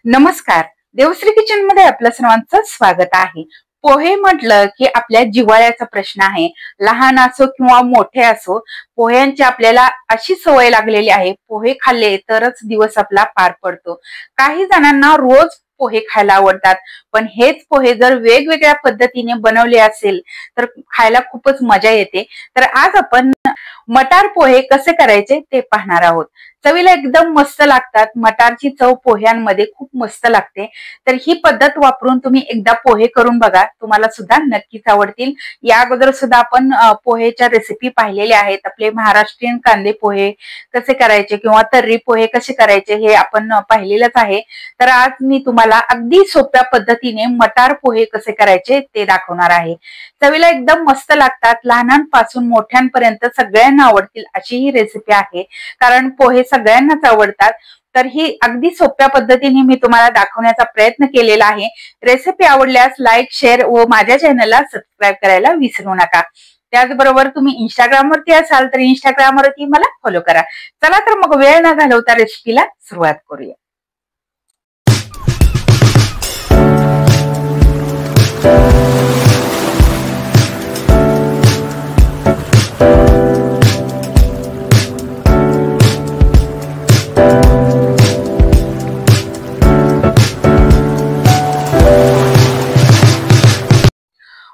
नमस्कार. देवश्री किचन मध्ये आपलं सर्वांचं स्वागत आहे. पोहे म्हटलं की आपल्या जिव्हाळ्याचा प्रश्न आहे. लहान असो किंवा मोठे असो, पोह्यांची आपल्याला अशी सवय लागलेली आहे, पोहे खाल्ले तरच दिवस आपला पार पडतो. काही जणांना रोज पोहे खायला आवडतात, पण हेच पोहे जर वेगवेगळ्या पद्धतीने बनवले असेल तर खायला खूपच मजा येते. तर आज आपण मटार पोहे कसे करायचे ते पाहणार आहोत. चवीला एकदम मस्त लागतात. मटारची चव पोह्यांमध्ये खूप मस्त लागते. तर ही पद्धत वापरून तुम्ही एकदा पोहे करून बघा, तुम्हाला सुद्धा नक्कीच आवडतील. या अगोदर सुद्धा आपण पोहेच्या रेसिपी पाहिलेल्या आहेत. आपले महाराष्ट्रीयन कांदे पोहे कसे करायचे किंवा तर्री पोहे कसे करायचे हे आपण पाहिलेलंच आहे. तर आज मी तुम्हाला अगदी सोप्या पद्धतीने मटार पोहे कसे करायचे ते दाखवणार आहे. चवीला एकदम मस्त लागतात. लहानांपासून मोठ्यांपर्यंत सगळ्यांना आवडतील अशी ही रेसिपी आहे. कारण पोहे सगळ्यांनाच आवडतात. तर ही अगदी सोप्या पद्धतीने मी तुम्हाला दाखवण्याचा प्रयत्न केलेला आहे. रेसिपी आवडल्यास लाईक, शेअर व माझ्या चॅनलला सबस्क्राईब करायला विसरू नका. त्याचबरोबर तुम्ही इंस्टाग्राम वरती असाल तर इंस्टाग्राम वरती मला फॉलो करा. चला तर मग वेळ न घालवता रेसिपीला सुरुवात करूया.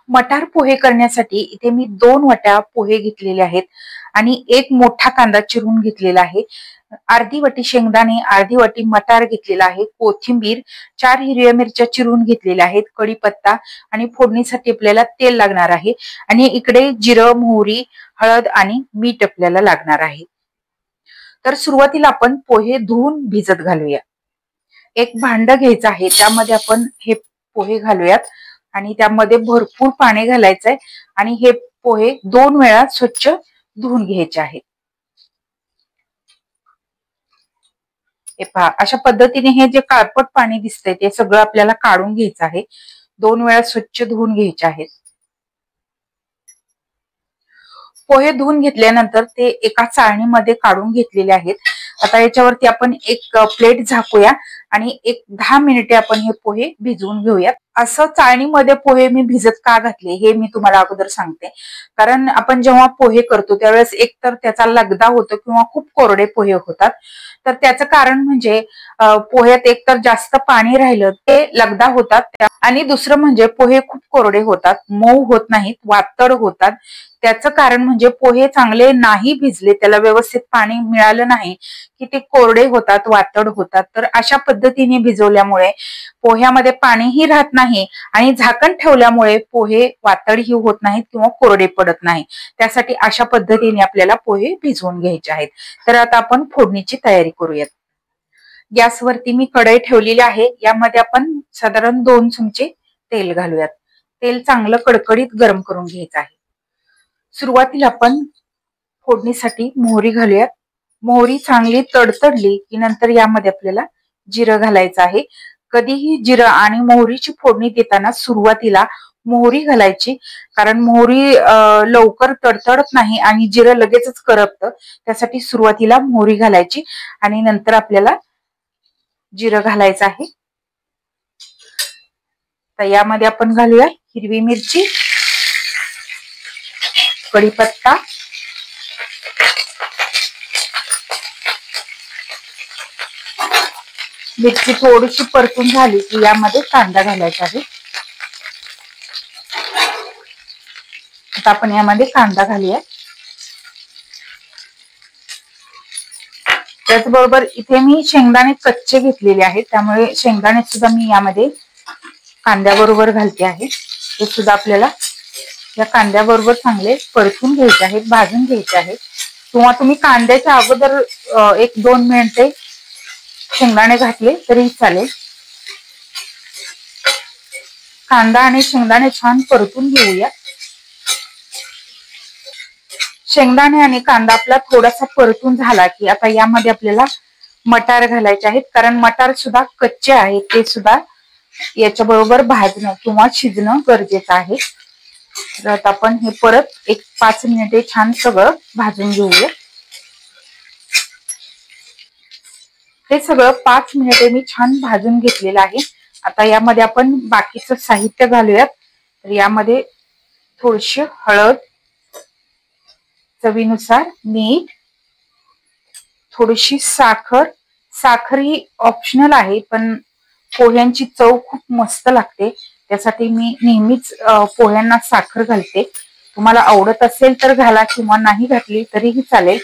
मटार पोहे करण्यासाठी इथे मी 2 वाट्या पोहे घेतलेले आहेत आणि एक मोठा कांदा चिरून घेतलेला आहे. अर्धी वाटी शेंगदाणे, अर्धी वाटी मटार घेतलेला आहे. कोथिंबीर, 4 हिरव्या मिरच्या चिरून घेतलेल्या आहेत. कढीपत्ता आणि फोडणीसाठी आपल्याला तेल लागणार आहे. आणि इकडे जिरं, मोहरी, हळद आणि मीठ आपल्याला लागणार आहे. तर सुरुवातीला आपण पोहे धुवून भिजत घालूया. एक भांड घ्यायचं आहे, त्यामध्ये आपण हे पोहे घालूयात आणि त्यामध्ये भरपूर पाणी घालायचंय आणि हे पोहे 2 वेळा स्वच्छ धुवून घ्यायचे आहेत. हे पहा, अशा पद्धतीने हे जे काळपट पाणी दिसतंय ते सगळं आपल्याला काढून घ्यायचं आहे. 2 वेळा स्वच्छ धुवून घ्यायचे आहेत. पोहे धुवून घेतल्यानंतर ते एका चाळणीमध्ये काढून घेतलेले आहेत. आता याच्यावरती आपण एक प्लेट झाकूया आणि एक 10 मिनिटे आपण हे पोहे भिजवून घेऊयात. असं चाळणीमध्ये पोहे मी भिजत का घातले हे मी तुम्हाला अगोदर सांगते. कारण आपण जेव्हा पोहे करतो त्यावेळेस एक तर त्याचा लगदा होतो किंवा खूप कोरडे पोहे होतात. तर त्याचं कारण म्हणजे पोह्यात एक तर जास्त पाणी राहिलं ते लगदा होतात आणि दुसरं म्हणजे पोहे खूप कोरडे होतात, मऊ होत नाहीत, वातड होतात. त्याचं कारण म्हणजे पोहे चांगले नाही भिजले, त्याला व्यवस्थित पाणी मिळालं नाही की ते कोरडे होतात, वातड होतात. तर अशा पद्धतीने भिजवल्यामुळे पोह्यामध्ये पाणीही राहत नाही आणि झाकण ठेवल्यामुळे पोहे वातडही होत नाहीत किंवा कोरडे पडत नाही. त्यासाठी अशा पद्धतीने आपल्याला पोहे भिजवून घ्यायचे आहेत. तर आता आपण फोडणीची तयारी करूयात. गॅसवरती मी कढई ठेवलेली आहे. यामध्ये आपण साधारण 2 चमचे तेल घालूयात. तेल चांगलं कडकडीत गरम करून घ्यायचं आहे. सुरुवातीला आपण फोडणीसाठी मोहरी घालूयात. मोहरी चांगली तडतडली की नंतर यामध्ये आपल्याला जिरं घालायचं आहे. कधीही जिरं आणि मोहरीची फोडणी देताना सुरुवातीला मोहरी घालायची, कारण मोहरी लवकर तडतडत नाही आणि जिरं लगेचच करपतं. त्यासाठी सुरुवातीला मोहरी घालायची आणि नंतर आपल्याला जिरं घालायचं आहे. तर यामध्ये आपण घालूया हिरवी मिरची, कढीपत्ता, मिरची थोडीशी परतून झाली की यामध्ये कांदा घालायचा आहे. आता आपण यामध्ये कांदा घालूया. त्याचबरोबर इथे मी शेंगदाणे कच्चे घेतलेले आहेत, त्यामुळे शेंगदाणे सुद्धा मी यामध्ये कांद्याबरोबर घालते आहे. हे सुद्धा आपल्याला या कांद्याबरोबर चांगले परतून घ्यायचे आहेत, भाजून घ्यायचे आहेत. किंवा तुम्ही कांद्याच्या अगोदर 1-2 मिनिटे शेंगदाणे घातले तरी चालेल. कांदा आणि शेंगदाणे छान परतून घेऊया. शेंगदाणे आणि कांदा आपला थोडासा परतून झाला की आता यामध्ये आपल्याला मटार घालायचे आहेत, कारण मटार सुद्धा कच्चे आहेत, ते सुद्धा याच्या बरोबर भाजणं किंवा शिजणं गरजेचं आहे. तर आता आपण हे परत 1-5 मिनिटे छान सगळं भाजून घेऊया. हे सगळं 5 मिनिटे मी छान भाजून घेतलेलं आहे। आता यामध्ये आपण बाकीचं साहित्य घालूयात। तर यामध्ये थोडीशी हळद, चवीनुसार मीठ, थोडीशी साखर। साखर ही ऑप्शनल आहे, पण पोह्यांची चव खूप मस्त लागते, त्यासाठी मी नेहमीच पोह्यांना साखर घालते। तुम्हाला आवडत असेल तर घाला किंवा नाही घातली तरीही चालेल।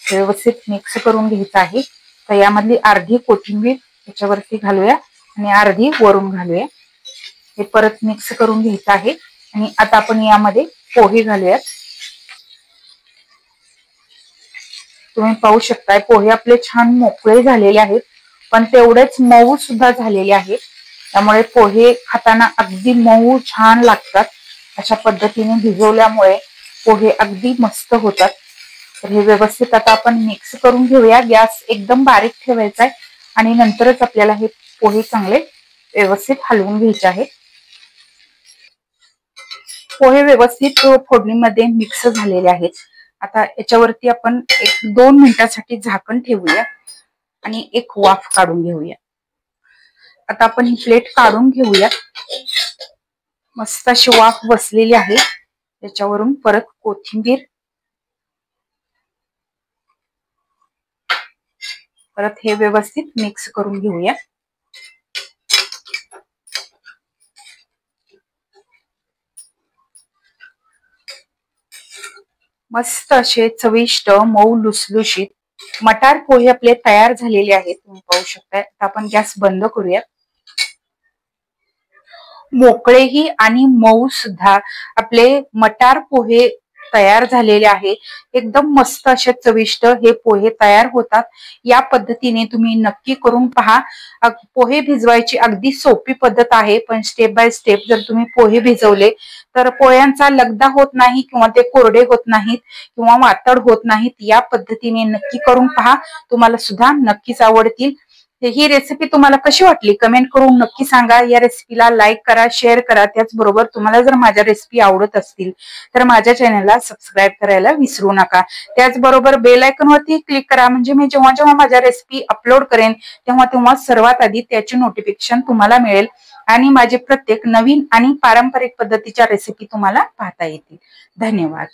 व्यवस्थित मिक्स करून घ्यायचं आहे। तर यामधली अर्धी कोथिंबीर याच्यावरती घालूया आणि अर्धी वरून घालूया। हे परत मिक्स करून घ्यायचं आहे आणि आता आपण यामध्ये पोहे घालूयात। तुम्ही पाहू शकताय पोहे आपले छान मोकळे झालेले आहेत, पण तेवढेच मऊ सुद्धा झालेले आहेत। त्यामुळे पोहे खाताना अगदी मऊ छान लागतात। अशा पद्धतीने भिजवल्यामुळे पोहे अगदी मस्त होतात। तर हे व्यवस्थित आता आपण मिक्स करून घेऊया। गॅस एकदम बारीक ठेवायचा आहे आणि नंतरच आपल्याला हे पोहे चांगले व्यवस्थित हलवून घ्यायचे आहेत। पोहे व्यवस्थित फोडणीमध्ये मिक्स झालेले आहेत। आता याच्यावरती आपण 1-2 मिनिटांसाठी झाकण ठेवूया आणि एक वाफ काढून घेऊया। आता आपण ही प्लेट काढून घेऊया। मस्त अशी वाफ बसलेली आहे। त्याच्यावरून परत कोथिंबीर, परत हे व्यवस्थित मिक्स करून घेऊया। मस्त असे चविष्ट मऊ लुसलुशीत मटार पोहे आपले तयार झालेले आहेत। तुम्ही पाहू शकताय। आता आपण गॅस बंद करूया। मोकळेही आणि मऊ सुद्धा आपले मटार पोहे तयार झालेले आहे। एकदम मस्त असे चविष्ट हे पोहे तयार होतात। या पद्धतीने तुम्ही नक्की करून पहा। पोहे भिजवायची अगदी सोपी पद्धत आहे, पण स्टेप बाय स्टेप जर तुम्ही पोहे भिजवले तर पोह्यांचा लगदा होत नाही किंवा ते कोरडे होत नाहीत किंवा वातड होत नाहीत। या पद्धतीने नक्की करून पहा, तुम्हाला सुद्धा नक्कीच आवडतील। ही रेसिपी तुम्हाला कशी वाटली कमेंट करून नक्की सांगा। या रेसिपीला लाईक करा, शेअर करा। त्याचबरोबर तुम्हाला जर माझ्या रेसिपी आवडत असतील तर माझ्या चॅनलला सबस्क्राईब करायला विसरू नका। त्याचबरोबर बेल आयकॉन वरती क्लिक करा, म्हणजे मी जेव्हा जेव्हा माझ्या रेसिपी अपलोड करेन तेव्हा तेव्हा सर्वात आधी त्याचे नोटिफिकेशन तुम्हाला मिळेल आणि माझे प्रत्येक नवीन आणि पारंपरिक पद्धतीच्या रेसिपी तुम्हाला पाहता येतील। धन्यवाद।